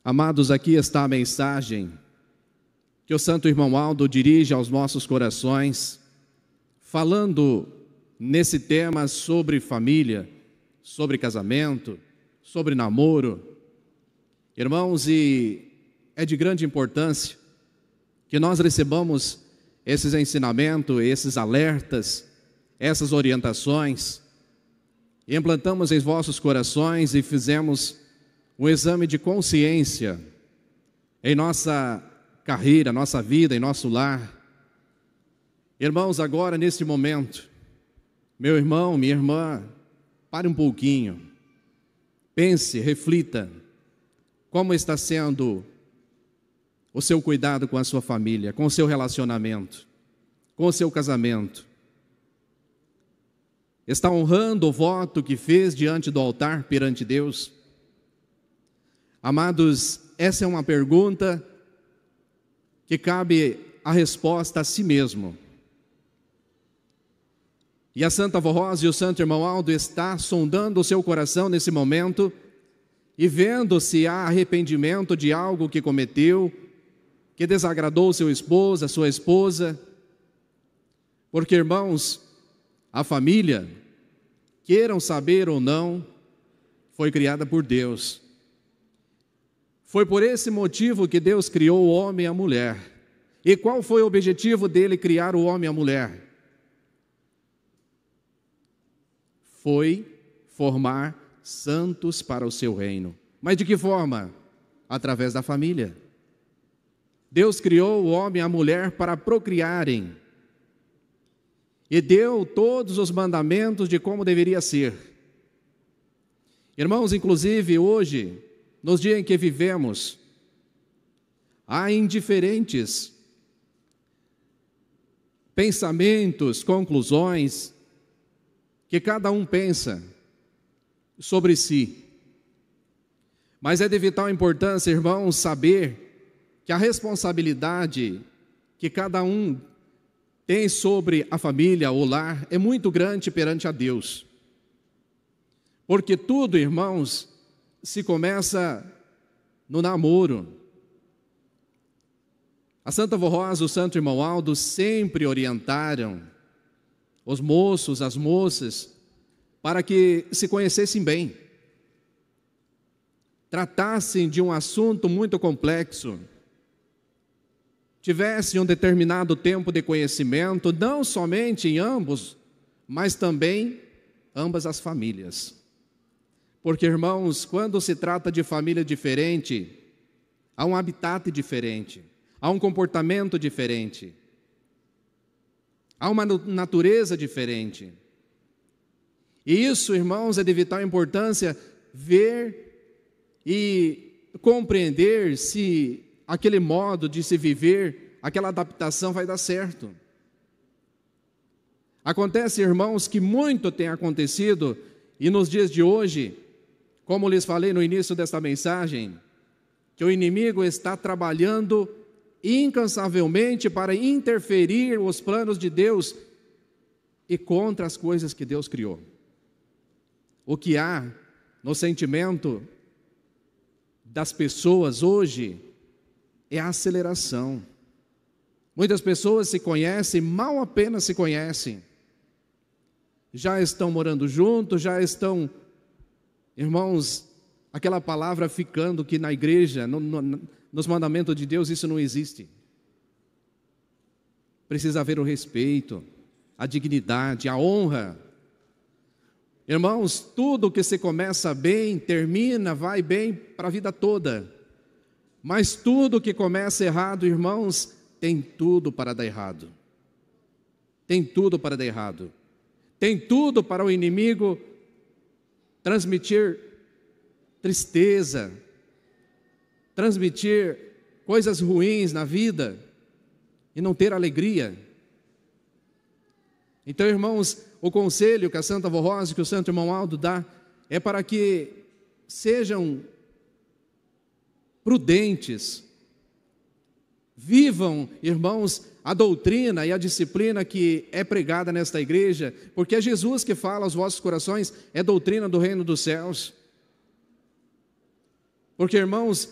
Amados, aqui está a mensagem que o Santo Irmão Aldo dirige aos nossos corações, falando nesse tema sobre família, sobre casamento, sobre namoro. Irmãos, e é de grande importância que nós recebamos esses ensinamentos, esses alertas, essas orientações, e implantamos em vossos corações e fizemos um exame de consciência em nossa carreira, nossa vida, em nosso lar. Irmãos, agora nesse momento, meu irmão, minha irmã, pare um pouquinho, pense, reflita, como está sendo o seu cuidado com a sua família, com o seu relacionamento, com o seu casamento. Está honrando o voto que fez diante do altar perante Deus? Amados, essa é uma pergunta que cabe a resposta a si mesmo. E a Santa Vó Rosa e o Santo Irmão Aldo está sondando o seu coração nesse momento e vendo se há arrependimento de algo que cometeu, que desagradou seu esposo, a sua esposa. Porque, irmãos, a família, queiram saber ou não, foi criada por Deus. Foi por esse motivo que Deus criou o homem e a mulher. E qual foi o objetivo dele criar o homem e a mulher? Foi formar santos para o seu reino. Mas de que forma? Através da família. Deus criou o homem e a mulher para procriarem. E deu todos os mandamentos de como deveria ser. Irmãos, inclusive hoje, nos dias em que vivemos, há indiferentes pensamentos, conclusões, que cada um pensa sobre si. Mas é de vital importância, irmãos, saber que a responsabilidade que cada um tem sobre a família, o lar, é muito grande perante a Deus. Porque tudo, irmãos, se começa no namoro. A Santa Vó Rosa, o Santo Irmão Aldo sempre orientaram os moços, as moças, para que se conhecessem bem, tratassem de um assunto muito complexo, tivessem um determinado tempo de conhecimento, não somente em ambos, mas também ambas as famílias. Porque, irmãos, quando se trata de família diferente, há um habitat diferente, há um comportamento diferente, há uma natureza diferente. E isso, irmãos, é de vital importância ver e compreender se aquele modo de se viver, aquela adaptação vai dar certo. Acontece, irmãos, que muito tem acontecido, e nos dias de hoje, como lhes falei no início desta mensagem, que o inimigo está trabalhando incansavelmente para interferir os planos de Deus e contra as coisas que Deus criou. O que há no sentimento das pessoas hoje é a aceleração. Muitas pessoas se conhecem, mal apenas se conhecem. Já estão morando juntos, já estão, irmãos, aquela palavra ficando que na igreja, nos mandamentos de Deus, isso não existe. Precisa haver o respeito, a dignidade, a honra. Irmãos, tudo que se começa bem, termina, vai bem para a vida toda. Mas tudo que começa errado, irmãos, tem tudo para dar errado. Tem tudo para dar errado. Tem tudo para o inimigo transmitir tristeza, transmitir coisas ruins na vida e não ter alegria. Então, irmãos, o conselho que a Santa Vó Rosa e que o Santo Irmão Aldo dá é para que sejam prudentes, vivam, irmãos, a doutrina e a disciplina que é pregada nesta igreja, porque é Jesus que fala aos vossos corações, é doutrina do reino dos céus. Porque, irmãos,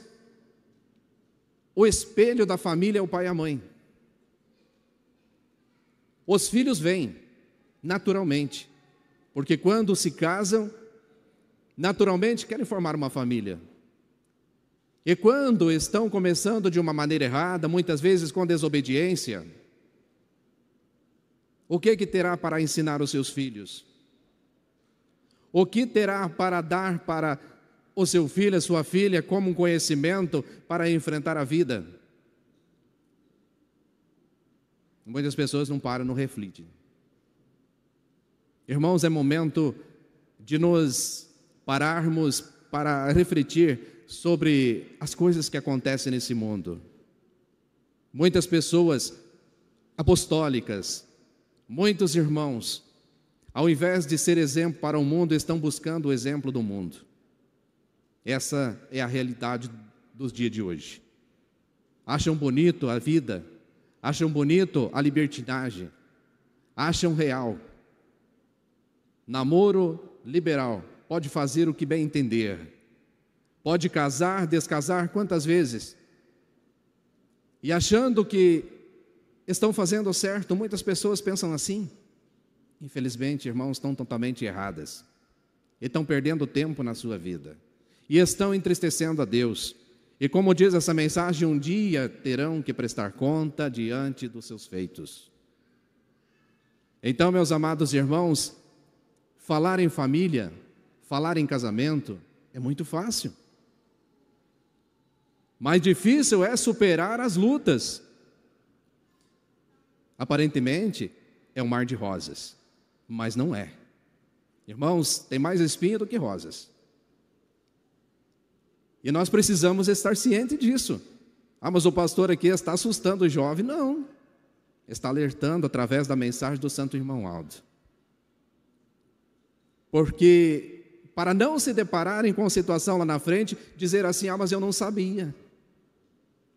o espelho da família é o pai e a mãe. Os filhos vêm, naturalmente, porque quando se casam, naturalmente querem formar uma família. E quando estão começando de uma maneira errada, muitas vezes com desobediência, o que terá para ensinar os seus filhos? O que terá para dar para o seu filho, a sua filha, como um conhecimento para enfrentar a vida? Muitas pessoas não param, não refletem. Irmãos, é momento de nos pararmos para refletir sobre as coisas que acontecem nesse mundo. Muitas pessoas apostólicas, muitos irmãos, ao invés de ser exemplo para o mundo, estão buscando o exemplo do mundo. Essa é a realidade dos dias de hoje. Acham bonito a vida, acham bonito a libertinagem, acham real. Namoro liberal, pode fazer o que bem entender, pode casar, descasar quantas vezes. E achando que estão fazendo certo, muitas pessoas pensam assim. Infelizmente, irmãos, estão totalmente erradas. E estão perdendo tempo na sua vida. E estão entristecendo a Deus. E como diz essa mensagem, um dia terão que prestar conta diante dos seus feitos. Então, meus amados irmãos, falar em família, falar em casamento, é muito fácil. Mais difícil é superar as lutas. Aparentemente, é um mar de rosas, mas não é. Irmãos, tem mais espinho do que rosas. E nós precisamos estar cientes disso. Ah, mas o pastor aqui está assustando o jovem. Não, está alertando através da mensagem do Santo Irmão Aldo. Porque, para não se depararem com a situação lá na frente, dizer assim, ah, mas eu não sabia.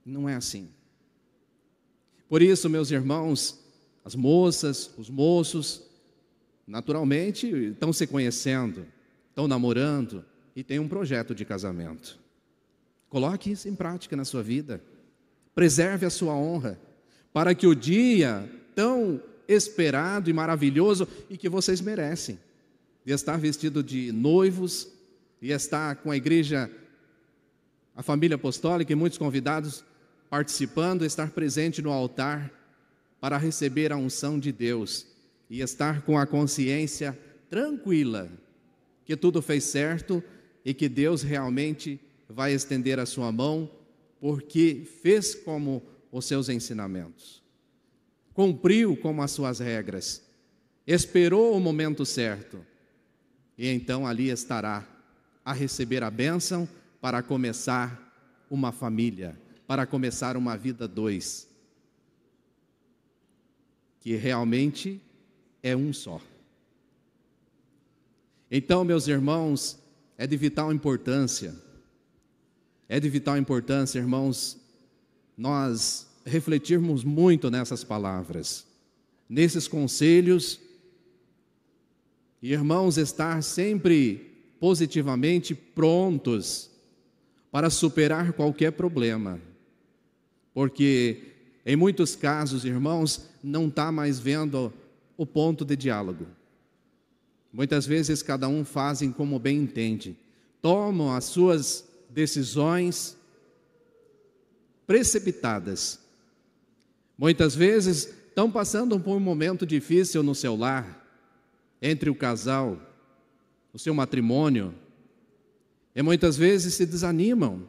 Não é assim. Por isso, meus irmãos, as moças, os moços, naturalmente estão se conhecendo, estão namorando e têm um projeto de casamento. Coloque isso em prática na sua vida. Preserve a sua honra, para que o dia tão esperado e maravilhoso e que vocês merecem, de estar vestido de noivos, e estar com a igreja, a família apostólica e muitos convidados participando, estar presente no altar para receber a unção de Deus e estar com a consciência tranquila que tudo fez certo e que Deus realmente vai estender a sua mão porque fez como os seus ensinamentos, cumpriu como as suas regras, esperou o momento certo e então ali estará a receber a bênção para começar uma família, para começar uma vida dois, que realmente é um só. Então, meus irmãos, é de vital importância, irmãos, nós refletirmos muito nessas palavras, nesses conselhos, e, irmãos, estar sempre positivamente prontos para superar qualquer problema, porque em muitos casos, irmãos, não está mais vendo o ponto de diálogo. Muitas vezes cada um fazem como bem entende, tomam as suas decisões precipitadas. Muitas vezes estão passando por um momento difícil no seu lar, entre o casal, o seu matrimônio, e muitas vezes se desanimam.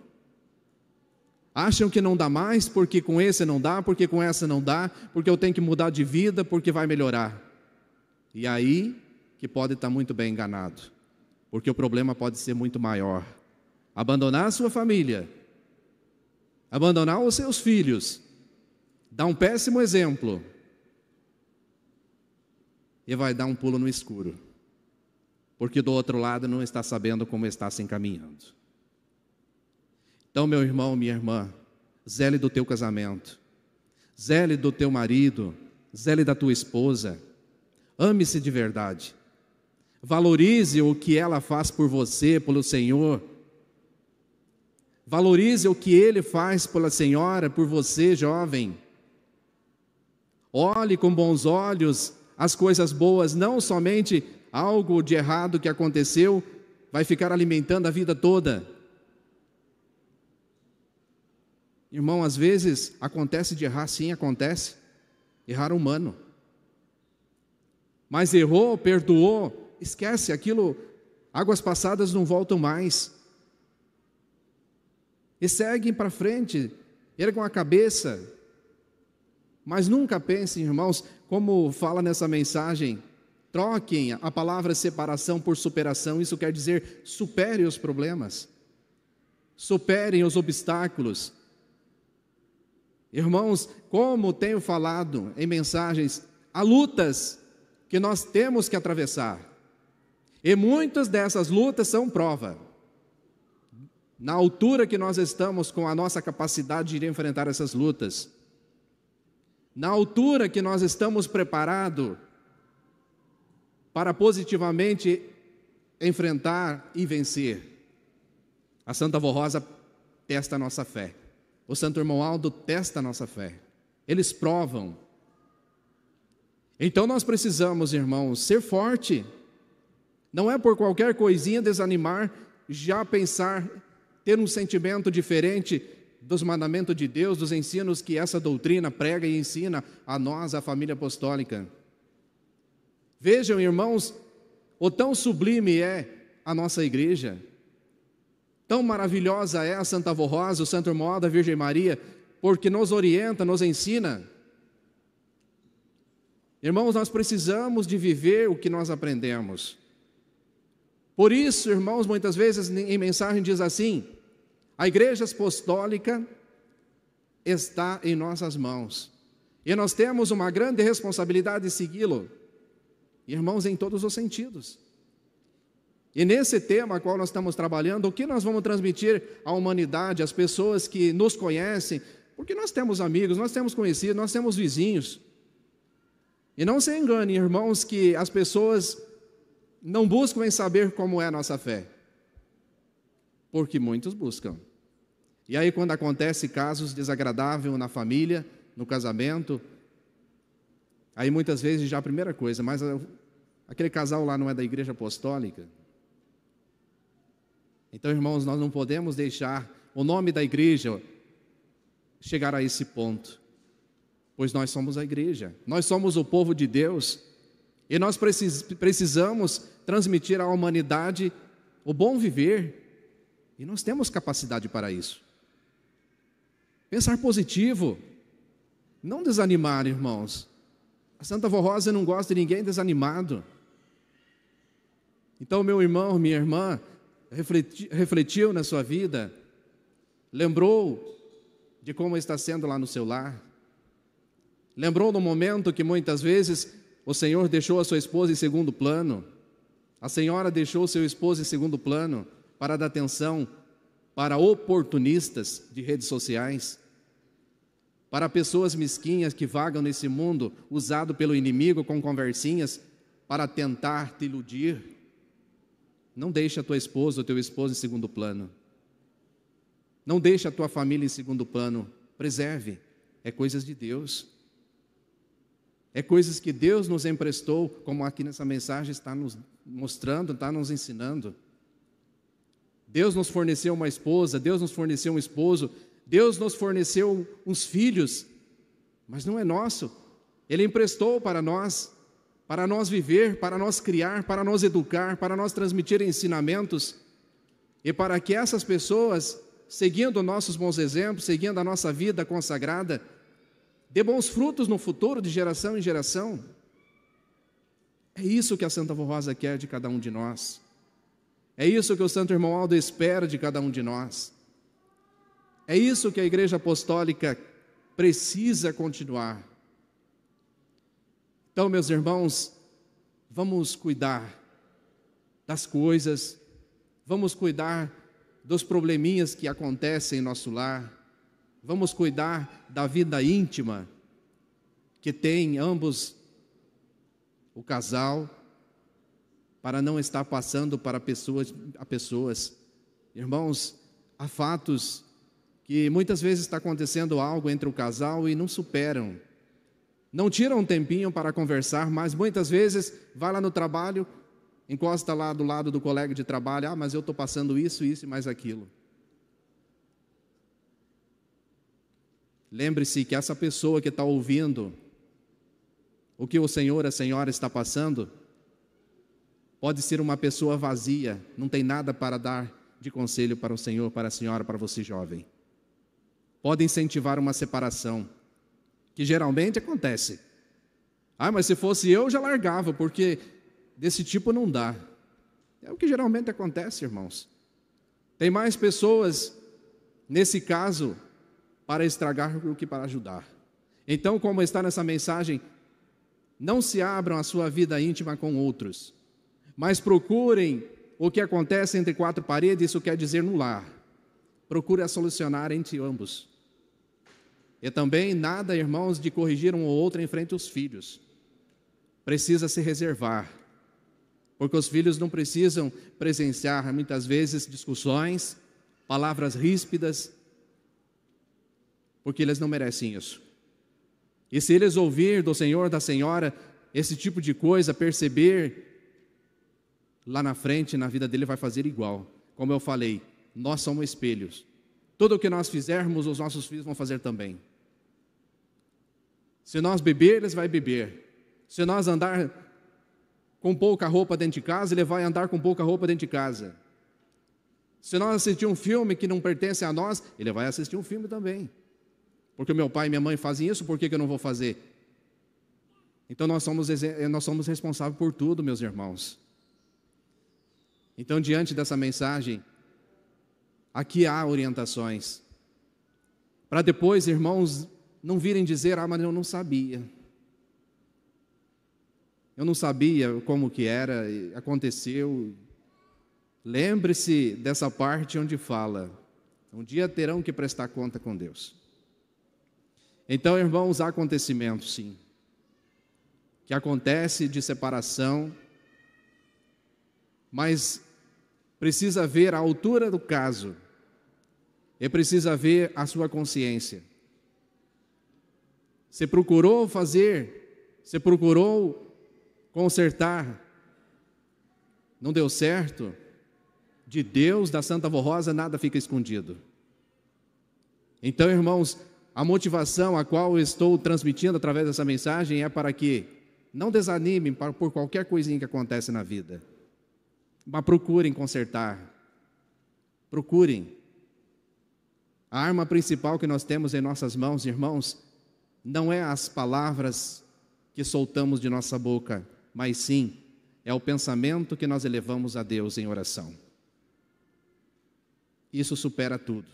Acham que não dá mais, porque com esse não dá, porque com essa não dá, porque eu tenho que mudar de vida, porque vai melhorar. E aí que pode estar muito bem enganado, porque o problema pode ser muito maior. Abandonar a sua família, abandonar os seus filhos, dar um péssimo exemplo, e vai dar um pulo no escuro, porque do outro lado não está sabendo como está se encaminhando. Então, meu irmão, minha irmã, zele do teu casamento, zele do teu marido, zele da tua esposa, ame-se de verdade, valorize o que ela faz por você, pelo Senhor, Valorize o que Ele faz pela senhora, por você, jovem. Olhe com bons olhos as coisas boas, não somente algo de errado que aconteceu, vai ficar alimentando a vida toda. Irmão, às vezes acontece de errar, sim, acontece. Errar humano. Mas errou, perdoou, esquece aquilo, águas passadas não voltam mais. E seguem para frente, ergam a cabeça. Mas nunca pensem, irmãos, como fala nessa mensagem, troquem a palavra separação por superação. Isso quer dizer, superem os problemas, superem os obstáculos. Irmãos, como tenho falado em mensagens, há lutas que nós temos que atravessar. E muitas dessas lutas são prova. Na altura que nós estamos com a nossa capacidade de enfrentar essas lutas, na altura que nós estamos preparados para positivamente enfrentar e vencer. A Santa Avó Rosa testa a nossa fé. O Santo Irmão Aldo testa a nossa fé. Eles provam. Então nós precisamos, irmãos, ser forte. Não é por qualquer coisinha desanimar, já pensar, ter um sentimento diferente dos mandamentos de Deus, dos ensinos que essa doutrina prega e ensina a nós, a família apostólica. Vejam, irmãos, o tão sublime é a nossa igreja, tão maravilhosa é a Santa Avó Rosa, o Santo Irmão Aldo, a Virgem Maria, porque nos orienta, nos ensina. Irmãos, nós precisamos de viver o que nós aprendemos. Por isso, irmãos, muitas vezes em mensagem diz assim: a igreja apostólica está em nossas mãos. E nós temos uma grande responsabilidade de segui-lo. Irmãos, em todos os sentidos. E nesse tema a qual nós estamos trabalhando, o que nós vamos transmitir à humanidade, às pessoas que nos conhecem, porque nós temos amigos, nós temos conhecidos, nós temos vizinhos. E não se engane, irmãos, que as pessoas não buscam em saber como é a nossa fé. Porque muitos buscam. E aí quando acontece casos desagradáveis na família, no casamento, aí muitas vezes já a primeira coisa, mas aquele casal lá não é da igreja apostólica. Então, irmãos, nós não podemos deixar o nome da igreja chegar a esse ponto, pois nós somos a igreja, nós somos o povo de Deus, e nós precisamos transmitir à humanidade o bom viver, e nós temos capacidade para isso. Pensar positivo, não desanimar, irmãos. A Santa Avó Rosa não gosta de ninguém desanimado. Então, meu irmão, minha irmã, refletiu na sua vida, lembrou de como está sendo lá no seu lar, lembrou do momento que muitas vezes o Senhor deixou a sua esposa em segundo plano, a senhora deixou o seu esposo em segundo plano para dar atenção para oportunistas de redes sociais, para pessoas mesquinhas que vagam nesse mundo, usado pelo inimigo com conversinhas para tentar te iludir. Não deixe a tua esposa ou teu esposo em segundo plano. Não deixe a tua família em segundo plano. Preserve. É coisas de Deus. É coisas que Deus nos emprestou, como aqui nessa mensagem está nos mostrando, está nos ensinando. Deus nos forneceu uma esposa, Deus nos forneceu um esposo, Deus nos forneceu uns filhos, mas não é nosso. Ele emprestou para nós viver, para nós criar, para nós educar, para nós transmitir ensinamentos, e para que essas pessoas, seguindo nossos bons exemplos, seguindo a nossa vida consagrada, dê bons frutos no futuro, de geração em geração. É isso que a Santa Avó Rosa quer de cada um de nós. É isso que o Santo Irmão Aldo espera de cada um de nós. É isso que a Igreja Apostólica precisa continuar. Então, meus irmãos, vamos cuidar das coisas, vamos cuidar dos probleminhas que acontecem em nosso lar, vamos cuidar da vida íntima que tem ambos, o casal, para não estar passando para pessoas a pessoas. Irmãos, há fatos que muitas vezes está acontecendo algo entre o casal e não superam. Não tiram um tempinho para conversar, mas muitas vezes vai lá no trabalho, encosta lá do lado do colega de trabalho, mas eu estou passando isso e mais aquilo. Lembre-se que essa pessoa que está ouvindo o que o senhor, a senhora está passando, pode ser uma pessoa vazia, não tem nada para dar de conselho para o senhor, para a senhora, para você jovem. Pode incentivar uma separação, que geralmente acontece. Mas se fosse eu, já largava, porque desse tipo não dá. É o que geralmente acontece, irmãos. Tem mais pessoas, nesse caso, para estragar do que para ajudar. Então, como está nessa mensagem, não se abram a sua vida íntima com outros, mas procurem o que acontece entre quatro paredes, isso quer dizer no lar. Procure a solucionar entre ambos. E também nada, irmãos, de corrigir um ou outro em frente aos filhos. Precisa se reservar, porque os filhos não precisam presenciar, muitas vezes, discussões, palavras ríspidas, porque eles não merecem isso. E se eles ouvir do senhor, da senhora, esse tipo de coisa, perceber, lá na frente, na vida dele, vai fazer igual. Como eu falei, nós somos espelhos. Tudo o que nós fizermos, os nossos filhos vão fazer também. Se nós beber, eles vão beber. Se nós andar com pouca roupa dentro de casa, ele vai andar com pouca roupa dentro de casa. Se nós assistir um filme que não pertence a nós, ele vai assistir um filme também. Porque meu pai e minha mãe fazem isso, por que eu não vou fazer? Então nós somos responsáveis por tudo, meus irmãos. Então, diante dessa mensagem, aqui há orientações. Para depois, irmãos, não virem dizer, mas eu não sabia. Eu não sabia como que era, aconteceu. Lembre-se dessa parte onde fala, um dia terão que prestar conta com Deus. Então, irmãos, há acontecimentos, sim, que acontece de separação, mas precisa ver a altura do caso e precisa ver a sua consciência. Você procurou fazer, você procurou consertar, não deu certo, de Deus, da Santa Vó Rosa, nada fica escondido. Então, irmãos, a motivação a qual eu estou transmitindo através dessa mensagem é para que não desanimem por qualquer coisinha que acontece na vida, mas procurem consertar, procurem. A arma principal que nós temos em nossas mãos, irmãos, não é as palavras que soltamos de nossa boca, mas sim, é o pensamento que nós elevamos a Deus em oração. Isso supera tudo.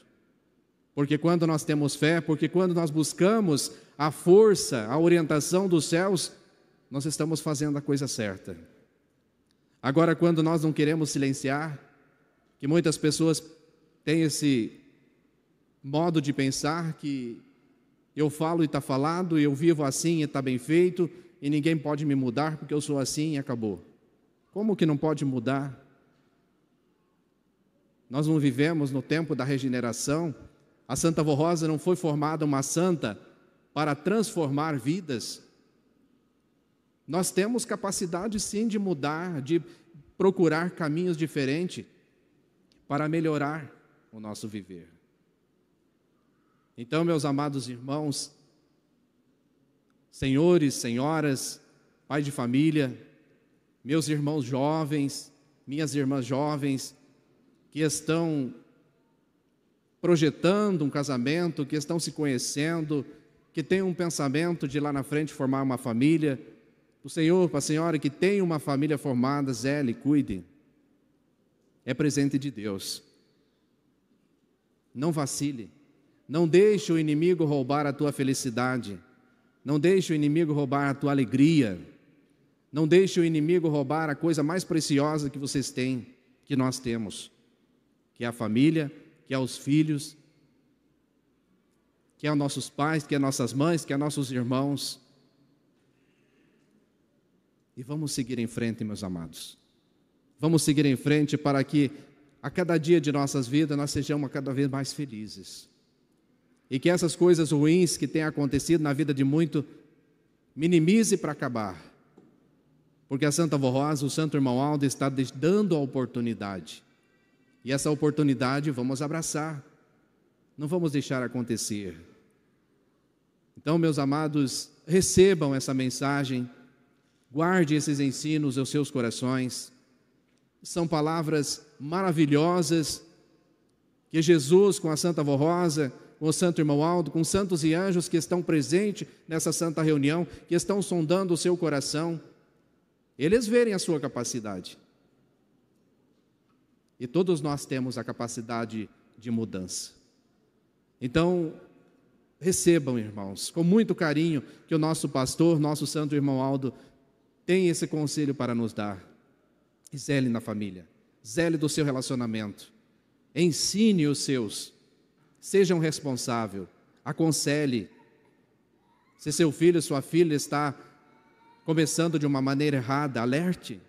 Porque quando nós temos fé, porque quando nós buscamos a força, a orientação dos céus, nós estamos fazendo a coisa certa. Agora, quando nós não queremos silenciar, que muitas pessoas têm esse modo de pensar que eu falo e está falado, eu vivo assim e está bem feito, e ninguém pode me mudar porque eu sou assim e acabou. Como que não pode mudar? Nós não vivemos no tempo da regeneração. A Santa Vó Rosa não foi formada uma santa para transformar vidas. Nós temos capacidade sim de mudar, de procurar caminhos diferentes para melhorar o nosso viver. Então, meus amados irmãos, senhores, senhoras, pai de família, meus irmãos jovens, minhas irmãs jovens, que estão projetando um casamento, que estão se conhecendo, que têm um pensamento de lá na frente formar uma família, o senhor, para a senhora que tem uma família formada, zele, cuide, é presente de Deus. Não vacile, não deixe o inimigo roubar a tua felicidade, não deixe o inimigo roubar a tua alegria, não deixe o inimigo roubar a coisa mais preciosa que vocês têm, que nós temos, que é a família, que é os filhos, que é os nossos pais, que é nossas mães, que é nossos irmãos. E vamos seguir em frente, meus amados. Vamos seguir em frente para que a cada dia de nossas vidas nós sejamos cada vez mais felizes. E que essas coisas ruins que têm acontecido na vida de muito, minimize para acabar. Porque a Santa Avó Rosa, o Santo Irmão Aldo está dando a oportunidade. E essa oportunidade vamos abraçar. Não vamos deixar acontecer. Então, meus amados, recebam essa mensagem, guarde esses ensinos aos seus corações. São palavras maravilhosas que Jesus, com a Santa Avó Rosa, com o Santo Irmão Aldo, com santos e anjos que estão presentes nessa santa reunião, que estão sondando o seu coração, eles verem a sua capacidade. E todos nós temos a capacidade de mudança. Então, recebam, irmãos, com muito carinho, que o nosso pastor, nosso Santo Irmão Aldo, tem esse conselho para nos dar. Zele na família, zele do seu relacionamento, ensine os seus, seja um responsável, aconselhe. Se seu filho, sua filha está começando de uma maneira errada, alerte.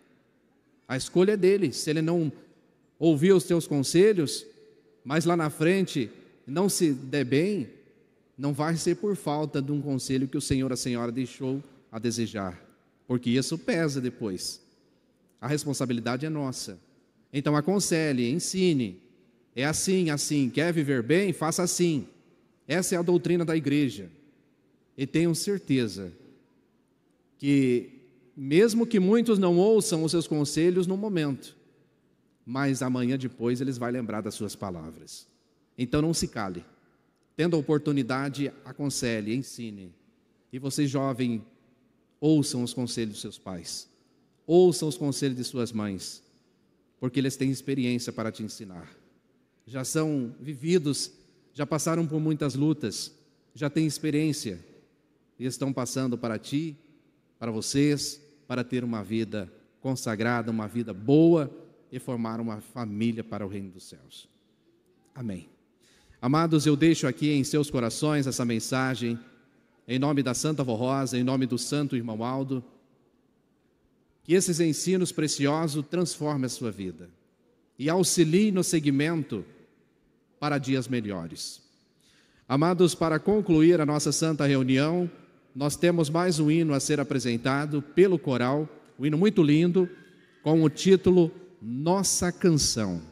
A escolha é dele. Se ele não ouvir os teus conselhos, mas lá na frente não se der bem, não vai ser por falta de um conselho que o Senhor, a Senhora deixou a desejar, porque isso pesa depois. A responsabilidade é nossa. Então aconselhe, ensine. É assim, assim. Quer viver bem? Faça assim. Essa é a doutrina da igreja. E tenham certeza que, mesmo que muitos não ouçam os seus conselhos no momento, mas amanhã depois eles vão lembrar das suas palavras. Então não se cale. Tendo a oportunidade, aconselhe, ensine. E você, jovem, ouçam os conselhos dos seus pais. Ouçam os conselhos de suas mães, porque eles têm experiência para te ensinar. Já são vividos, já passaram por muitas lutas, já têm experiência e estão passando para ti, para vocês, para ter uma vida consagrada, uma vida boa e formar uma família para o reino dos céus. Amém. Amados, eu deixo aqui em seus corações essa mensagem, em nome da Santa Avó Rosa, em nome do Santo Irmão Aldo, que esses ensinos preciosos transformem a sua vida e auxiliem no segmento para dias melhores. Amados, para concluir a nossa santa reunião, nós temos mais um hino a ser apresentado pelo coral, um hino muito lindo, com o título Nossa Canção.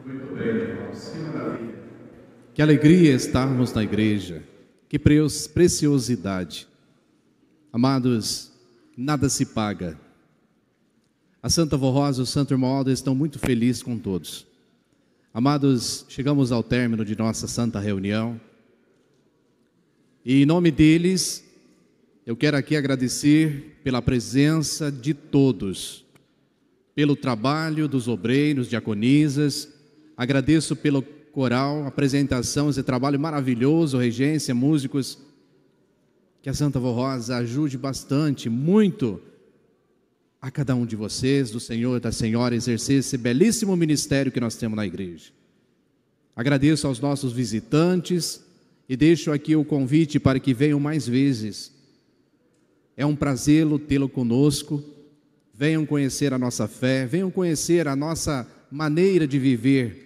Muito bem, irmãos. Que maravilha. Que alegria estarmos na igreja. Que preciosidade. Amados, nada se paga. A Santa Avó Rosa e o Santo Irmão Aldo estão muito felizes com todos. Amados, chegamos ao término de nossa santa reunião. E em nome deles, eu quero aqui agradecer pela presença de todos, pelo trabalho dos obreiros, diaconisas. Agradeço pelo coral, apresentação, esse trabalho maravilhoso, regência, músicos. Que a Santa Avó Rosa ajude bastante, muito, a cada um de vocês, do Senhor e da Senhora, exercer esse belíssimo ministério que nós temos na igreja. Agradeço aos nossos visitantes e deixo aqui o convite para que venham mais vezes. É um prazer tê-lo conosco. Venham conhecer a nossa fé, venham conhecer a nossa maneira de viver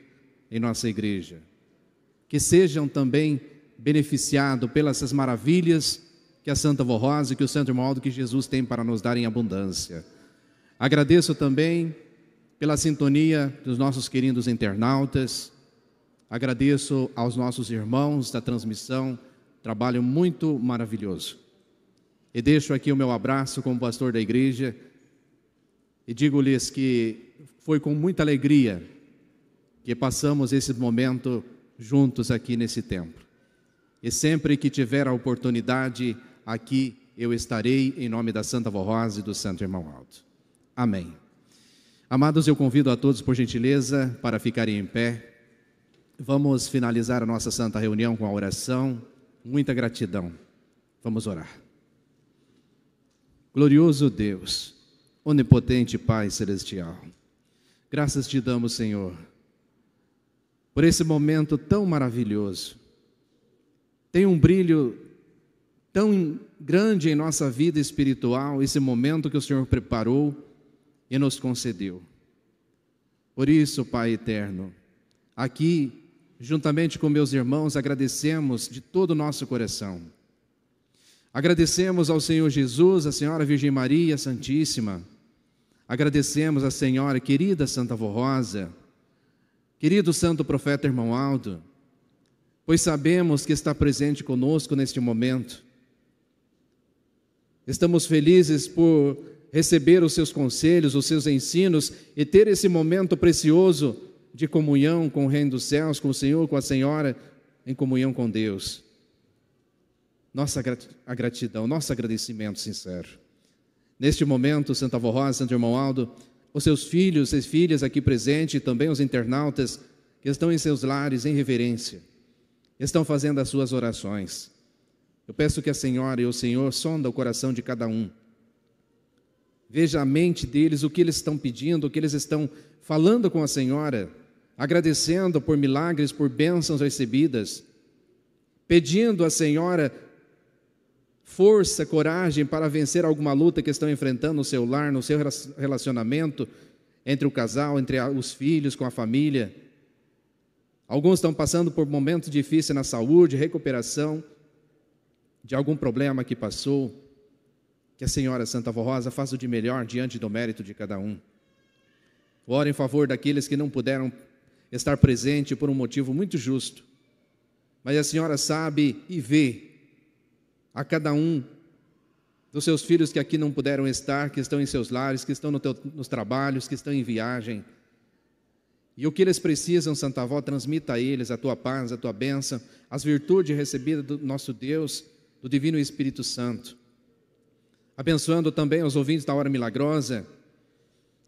em nossa igreja. Que sejam também beneficiados pelas essas maravilhas que a Santa Avó Rosa e que o Santo Irmão Aldo, que Jesus tem para nos dar em abundância. Agradeço também pela sintonia dos nossos queridos internautas. Agradeço aos nossos irmãos da transmissão, trabalho muito maravilhoso. E deixo aqui o meu abraço como pastor da igreja e digo-lhes que foi com muita alegria que passamos esse momento juntos aqui nesse templo. E sempre que tiver a oportunidade aqui, eu estarei em nome da Santa Avó Rosa e do Santo Irmão Aldo. Amém. Amados, eu convido a todos, por gentileza, para ficarem em pé. Vamos finalizar a nossa santa reunião com a oração. Muita gratidão. Vamos orar. Glorioso Deus, onipotente Pai Celestial, graças te damos, Senhor, por esse momento tão maravilhoso. Tem um brilho tão grande em nossa vida espiritual, esse momento que o Senhor preparou e nos concedeu. Por isso, Pai eterno, aqui, juntamente com meus irmãos, agradecemos de todo o nosso coração. Agradecemos ao Senhor Jesus, à Senhora Virgem Maria Santíssima. Agradecemos à Senhora querida Santa Avó Rosa, querido Santo Profeta Irmão Aldo, pois sabemos que está presente conosco neste momento. Estamos felizes por receber os seus conselhos, os seus ensinos e ter esse momento precioso de comunhão com o Reino dos Céus, com o Senhor, com a Senhora, em comunhão com Deus. Nossa gratidão, nosso agradecimento sincero. Neste momento, Santa Avó Rosa, Santo Irmão Aldo, os seus filhos e filhas aqui presentes, e também os internautas que estão em seus lares em reverência, estão fazendo as suas orações. Eu peço que a Senhora e o Senhor sonda o coração de cada um. Veja a mente deles, o que eles estão pedindo, o que eles estão falando com a Senhora, agradecendo por milagres, por bênçãos recebidas, pedindo à Senhora força, coragem para vencer alguma luta que estão enfrentando no seu lar, no seu relacionamento entre o casal, entre os filhos, com a família. Alguns estão passando por momentos difíceis na saúde, recuperação de algum problema que passou. Que a Senhora Santa Avó Rosa faça o de melhor diante do mérito de cada um. Ore em favor daqueles que não puderam estar presentes por um motivo muito justo. Mas a Senhora sabe e vê a cada um dos seus filhos que aqui não puderam estar, que estão em seus lares, que estão nos trabalhos, que estão em viagem. E o que eles precisam, Santa Avó, transmita a eles a tua paz, a tua bênção, as virtudes recebidas do nosso Deus, do Divino Espírito Santo. Abençoando também os ouvintes da Hora Milagrosa,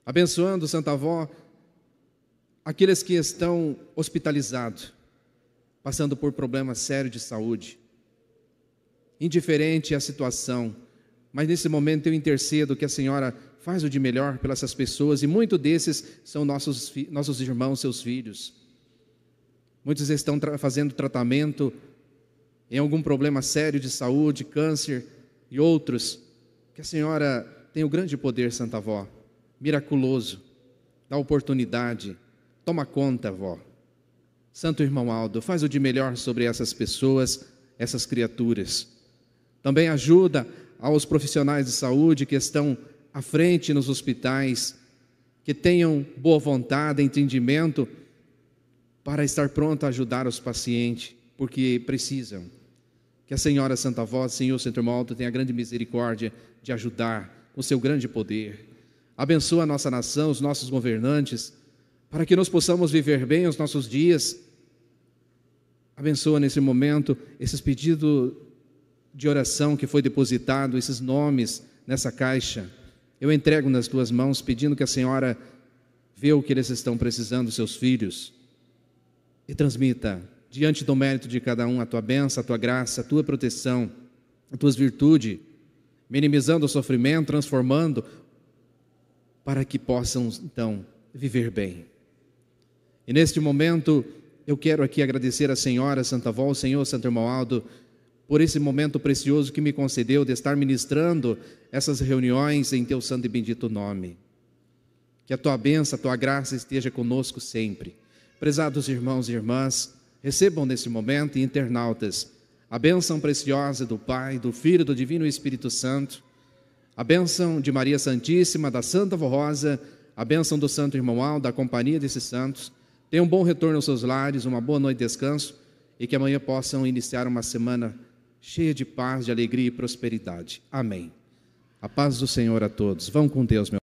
abençoando, Santa Avó, aqueles que estão hospitalizados, passando por problemas sérios de saúde, indiferente à situação, mas nesse momento eu intercedo que a Senhora faz o de melhor pelas essas pessoas, e muitos desses são nossos irmãos, seus filhos. Muitos estão fazendo tratamento em algum problema sério de saúde, câncer, e outros, que a Senhora tem o grande poder, Santa Avó, miraculoso, dá oportunidade, toma conta, Avó. Santo Irmão Aldo, faz o de melhor sobre essas pessoas, essas criaturas. Também ajuda aos profissionais de saúde que estão à frente nos hospitais, que tenham boa vontade, entendimento para estar pronto a ajudar os pacientes, porque precisam. Que a Senhora Santa Voz, Senhor Santo Irmão Alto, tenha grande misericórdia de ajudar com seu grande poder. Abençoa a nossa nação, os nossos governantes, para que nós possamos viver bem os nossos dias. Abençoa nesse momento esses pedidos de oração que foi depositado, esses nomes nessa caixa. Eu entrego nas tuas mãos, pedindo que a Senhora vê o que eles estão precisando, seus filhos, e transmita diante do mérito de cada um a tua bênção, a tua graça, a tua proteção, as tuas virtudes, minimizando o sofrimento, transformando, para que possam, então, viver bem. E neste momento, eu quero aqui agradecer a Senhora Santa Avó, o Senhor Santo Irmão Aldo, por esse momento precioso que me concedeu de estar ministrando essas reuniões em teu santo e bendito nome. Que a tua bênção, a tua graça esteja conosco sempre. Prezados irmãos e irmãs, recebam nesse momento, internautas, a bênção preciosa do Pai, do Filho e do Divino Espírito Santo, a bênção de Maria Santíssima, da Santa Avó Rosa, a bênção do Santo Irmão Aldo, da companhia desses santos. Tenham um bom retorno aos seus lares, uma boa noite de descanso e que amanhã possam iniciar uma semana cheia de paz, de alegria e prosperidade. Amém. A paz do Senhor a todos. Vão com Deus, meu